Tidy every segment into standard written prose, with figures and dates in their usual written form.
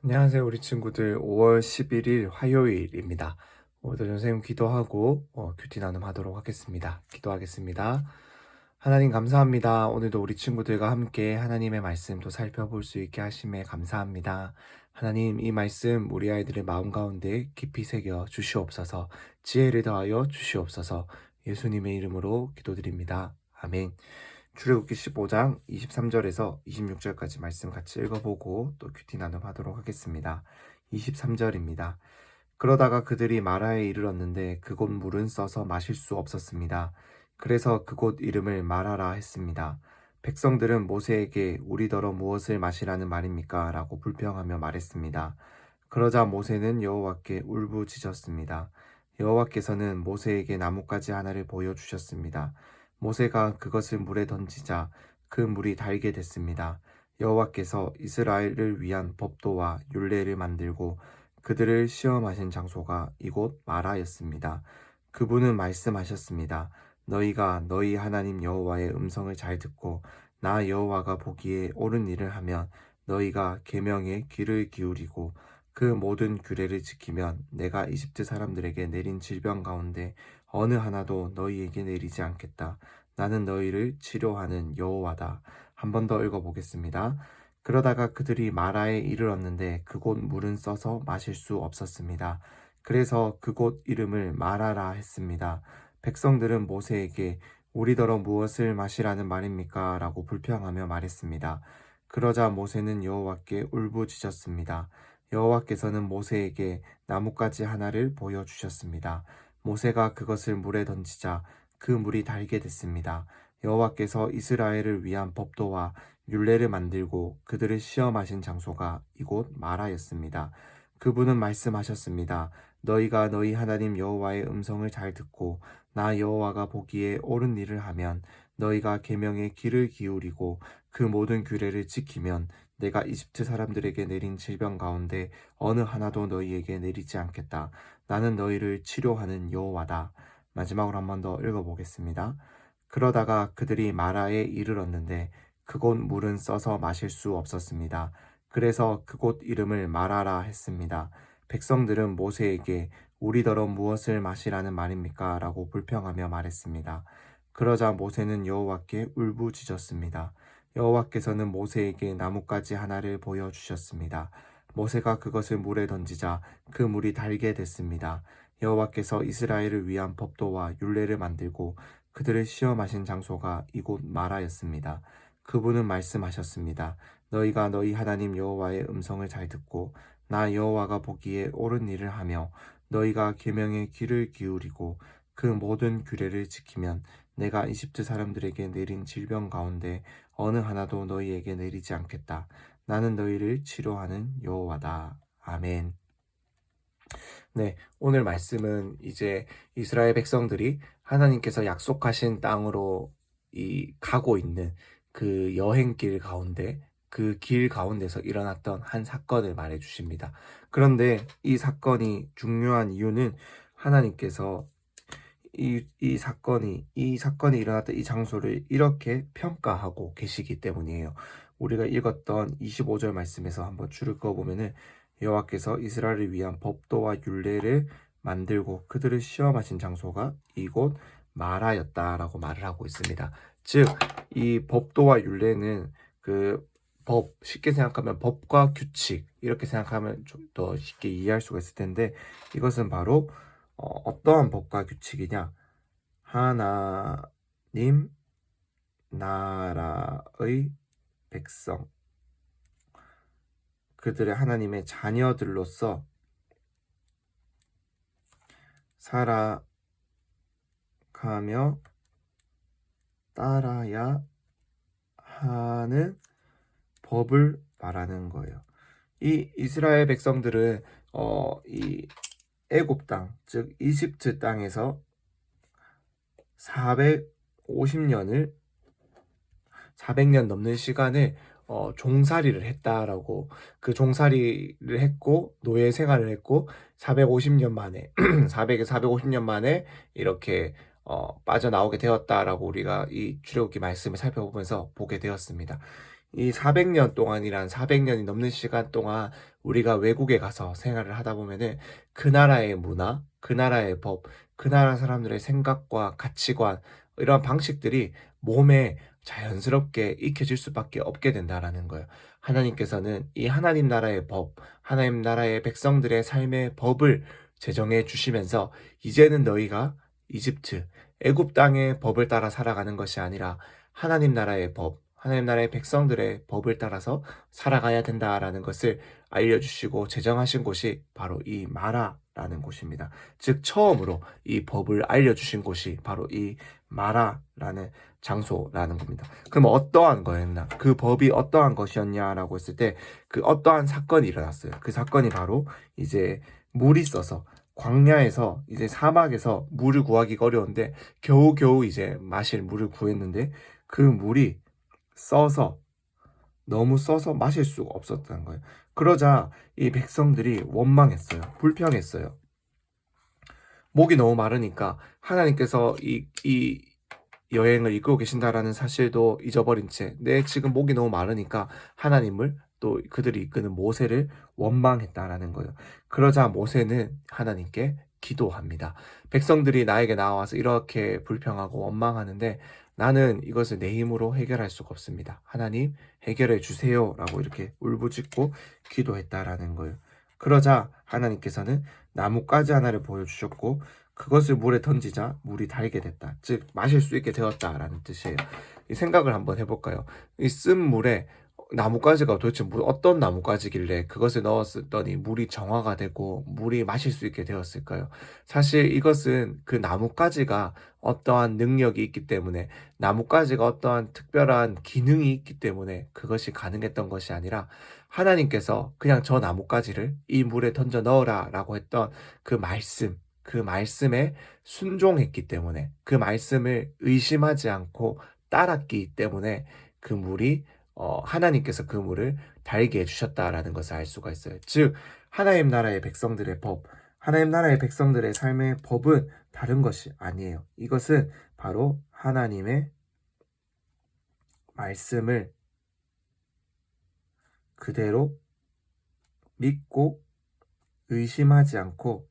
안녕하세요, 우리 친구들. 5월 11일 화요일입니다. 오늘도 선생님 기도하고 큐티 나눔하도록 하겠습니다. 기도하겠습니다. 하나님 감사합니다. 오늘도 우리 친구들과 함께 하나님의 말씀도 살펴볼 수 있게 하심에 감사합니다. 하나님, 이 말씀 우리 아이들의 마음 가운데 깊이 새겨 주시옵소서. 지혜를 더하여 주시옵소서. 예수님의 이름으로 기도드립니다. 아멘. 출애굽기 15장 23절에서 26절까지 말씀 같이 읽어보고 또 큐티 나눔하도록 하겠습니다. 23절입니다. 그러다가 그들이 마라에 이르렀는데 그곳 물은 써서 마실 수 없었습니다. 그래서 그곳 이름을 마라라 했습니다. 백성들은 모세에게 우리더러 무엇을 마시라는 말입니까? 라고 불평하며 말했습니다. 그러자 모세는 여호와께 울부짖었습니다. 여호와께서는 모세에게 나뭇가지 하나를 보여주셨습니다. 모세가 그것을 물에 던지자 그 물이 달게 됐습니다. 여호와께서 이스라엘을 위한 법도와 율례를 만들고 그들을 시험하신 장소가 이곳 마라였습니다. 그분은 말씀하셨습니다. 너희가 너희 하나님 여호와의 음성을 잘 듣고 나 여호와가 보기에 옳은 일을 하면 너희가 계명에 귀를 기울이고 그 모든 규례를 지키면 내가 이집트 사람들에게 내린 질병 가운데 어느 하나도 너희에게 내리지 않겠다. 나는 너희를 치료하는 여호와다. 한 번 더 읽어보겠습니다. 그러다가 그들이 마라에 이르렀는데 그곳 물은 써서 마실 수 없었습니다. 그래서 그곳 이름을 마라라 했습니다. 백성들은 모세에게 우리더러 무엇을 마시라는 말입니까? 라고 불평하며 말했습니다. 그러자 모세는 여호와께 울부짖었습니다. 여호와께서는 모세에게 나뭇가지 하나를 보여주셨습니다. 모세가 그것을 물에 던지자 그 물이 달게 됐습니다. 여호와께서 이스라엘을 위한 법도와 율례를 만들고 그들을 시험하신 장소가 이곳 마라였습니다. 그분은 말씀하셨습니다. 너희가 너희 하나님 여호와의 음성을 잘 듣고 나 여호와가 보기에 옳은 일을 하면 너희가 계명에 귀를 기울이고 그 모든 규례를 지키면 내가 이집트 사람들에게 내린 질병 가운데 어느 하나도 너희에게 내리지 않겠다. 나는 너희를 치료하는 여호와다. 마지막으로 한 번 더 읽어보겠습니다. 그러다가 그들이 마라에 이르렀는데 그곳 물은 써서 마실 수 없었습니다. 그래서 그곳 이름을 마라라 했습니다. 백성들은 모세에게 우리더러 무엇을 마시라는 말입니까? 라고 불평하며 말했습니다. 그러자 모세는 여호와께 울부짖었습니다. 여호와께서는 모세에게 나뭇가지 하나를 보여주셨습니다. 모세가 그것을 물에 던지자 그 물이 달게 됐습니다. 여호와께서 이스라엘을 위한 법도와 율례를 만들고 그들을 시험하신 장소가 이곳 마라였습니다. 그분은 말씀하셨습니다. 너희가 너희 하나님 여호와의 음성을 잘 듣고 나 여호와가 보기에 옳은 일을 하며 너희가 계명에 귀를 기울이고 그 모든 규례를 지키면 내가 이집트 사람들에게 내린 질병 가운데 어느 하나도 너희에게 내리지 않겠다. 나는 너희를 치료하는 여호와다. 아멘. 네, 오늘 말씀은 이제 이스라엘 백성들이 하나님께서 약속하신 땅으로 가고 있는 그 여행길 가운데 그 길 가운데서 일어났던 한 사건을 말해 주십니다. 그런데 이 사건이 중요한 이유는 하나님께서 이 사건이 일어났던 이 장소를 이렇게 평가하고 계시기 때문이에요. 우리가 읽었던 25절 말씀에서 한번 줄을 그어보면은 여호와께서 이스라엘을 위한 법도와 율례를 만들고 그들을 시험하신 장소가 이곳 마라였다라고 말을 하고 있습니다. 즉, 이 법도와 율례는 쉽게 생각하면 법과 규칙, 이렇게 생각하면 좀 더 쉽게 이해할 수가 있을 텐데, 이것은 바로 어떠한 법과 규칙이냐? 하나님 나라의 백성, 그들의 하나님의 자녀들로서 살아가며 따라야 하는 법을 말하는 거예요. 이 이스라엘 백성들은 이 애굽 땅, 즉 이집트 땅에서 400년 넘는 시간을 종살이를 했다라고, 그 종살이를 했고 노예 생활을 했고 450년 만에 450년 만에 이렇게 빠져나오게 되었다라고 우리가 이 출애굽기 말씀을 살펴보면서 보게 되었습니다. 이 400년 동안이란 400년이 넘는 시간 동안 우리가 외국에 가서 생활을 하다 보면은 그 나라의 문화, 그 나라의 법, 그 나라 사람들의 생각과 가치관 이런 방식들이 몸에 자연스럽게 익혀질 수밖에 없게 된다라는 거예요. 하나님께서는 이 하나님 나라의 법, 하나님 나라의 백성들의 삶의 법을 제정해 주시면서 이제는 너희가 이집트, 애굽 땅의 법을 따라 살아가는 것이 아니라 하나님 나라의 법, 하나님 나라의 백성들의 법을 따라서 살아가야 된다라는 것을 알려주시고 제정하신 곳이 바로 이 마라라는 곳입니다. 즉 처음으로 이 법을 알려주신 곳이 바로 이 마라라는 장소라는 겁니다. 그럼 어떠한 거였나? 그 법이 어떠한 것이었냐라고 했을 때 그 어떠한 사건이 일어났어요. 그 사건이 바로 이제 물이 써서 광야에서 이제 사막에서 물을 구하기가 어려운데 겨우겨우 이제 마실 물을 구했는데 그 물이 써서 너무 써서 마실 수가 없었다는 거예요. 그러자 이 백성들이 원망했어요. 불평했어요. 목이 너무 마르니까 하나님께서 이 여행을 이끌고 계신다라는 사실도 잊어버린 채 내 지금 목이 너무 마르니까 하나님을 또 그들이 이끄는 모세를 원망했다라는 거예요. 그러자 모세는 하나님께 기도합니다. 백성들이 나에게 나와서 이렇게 불평하고 원망하는데 나는 이것을 내 힘으로 해결할 수가 없습니다. 하나님 해결해 주세요라고 이렇게 울부짖고 기도했다라는 거예요. 그러자 하나님께서는 나뭇가지 하나를 보여주셨고 그것을 물에 던지자 물이 달게 됐다. 즉 마실 수 있게 되었다라는 뜻이에요. 이 생각을 한번 해볼까요? 이 쓴 물에 나뭇가지가 도대체 어떤 나뭇가지길래 그것을 넣었더니 물이 정화가 되고 물이 마실 수 있게 되었을까요? 사실 이것은 그 나뭇가지가 어떠한 능력이 있기 때문에 나뭇가지가 어떠한 특별한 기능이 있기 때문에 그것이 가능했던 것이 아니라 하나님께서 그냥 저 나뭇가지를 이 물에 던져 넣어라 라고 했던 그 말씀 그 말씀에 순종했기 때문에 그 말씀을 의심하지 않고 따랐기 때문에 그 물이 하나님께서 그 물을 달게 해주셨다라는 것을 알 수가 있어요. 즉 하나님 나라의 백성들의 법, 하나님 나라의 백성들의 삶의 법은 다른 것이 아니에요. 이것은 바로 하나님의 말씀을 그대로 믿고 의심하지 않고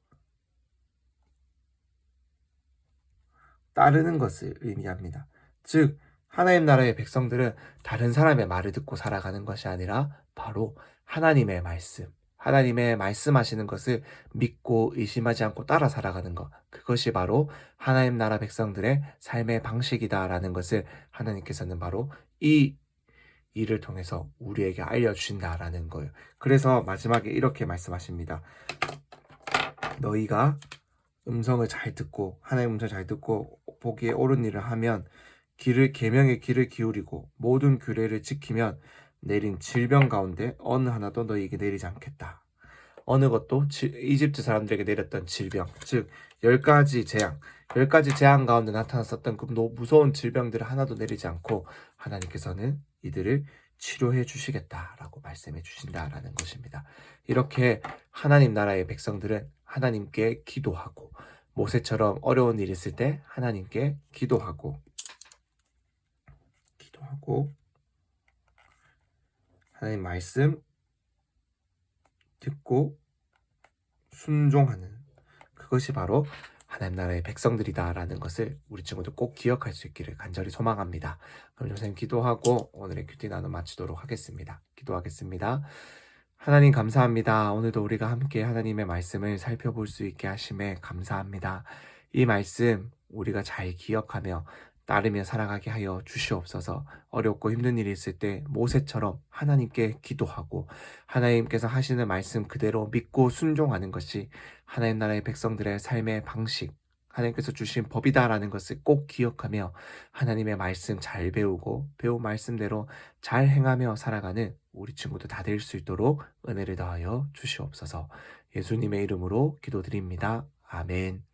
따르는 것을 의미합니다. 즉 하나님 나라의 백성들은 다른 사람의 말을 듣고 살아가는 것이 아니라 바로 하나님의 말씀, 하나님의 말씀하시는 것을 믿고 의심하지 않고 따라 살아가는 것. 그것이 바로 하나님 나라 백성들의 삶의 방식이다라는 것을 하나님께서는 바로 이 일을 통해서 우리에게 알려주신다라는 거예요. 그래서 마지막에 이렇게 말씀하십니다. 너희가 음성을 잘 듣고 하나님의 음성을 잘 듣고 보기에 옳은 일을 하면 계명의 귀를 기울이고 모든 규례를 지키면 내린 질병 가운데 어느 하나도 너희에게 내리지 않겠다. 어느 것도 이집트 사람들에게 내렸던 질병, 즉 10가지 재앙, 10가지 재앙 가운데 나타났었던 그 무서운 질병들을 하나도 내리지 않고 하나님께서는 이들을 치료해 주시겠다라고 말씀해 주신다라는 것입니다. 이렇게 하나님 나라의 백성들은 하나님께 기도하고 모세처럼 어려운 일이 있을 때 하나님께 기도하고 하나님 말씀 듣고 순종하는 그것이 바로 하나님 나라의 백성들이다라는 것을 우리 친구들 꼭 기억할 수 있기를 간절히 소망합니다. 그럼 선생님 기도하고 오늘의 큐티 나눔 마치도록 하겠습니다. 기도하겠습니다. 하나님 감사합니다. 오늘도 우리가 함께 하나님의 말씀을 살펴볼 수 있게 하심에 감사합니다. 이 말씀 우리가 잘 기억하며 따르며 살아가게 하여 주시옵소서. 어렵고 힘든 일이 있을 때 모세처럼 하나님께 기도하고 하나님께서 하시는 말씀 그대로 믿고 순종하는 것이 하나님 나라의 백성들의 삶의 방식, 하나님께서 주신 법이다라는 것을 꼭 기억하며 하나님의 말씀 잘 배우고 배운 말씀대로 잘 행하며 살아가는 우리 친구들 다 될 수 있도록 은혜를 더하여 주시옵소서. 예수님의 이름으로 기도드립니다. 아멘.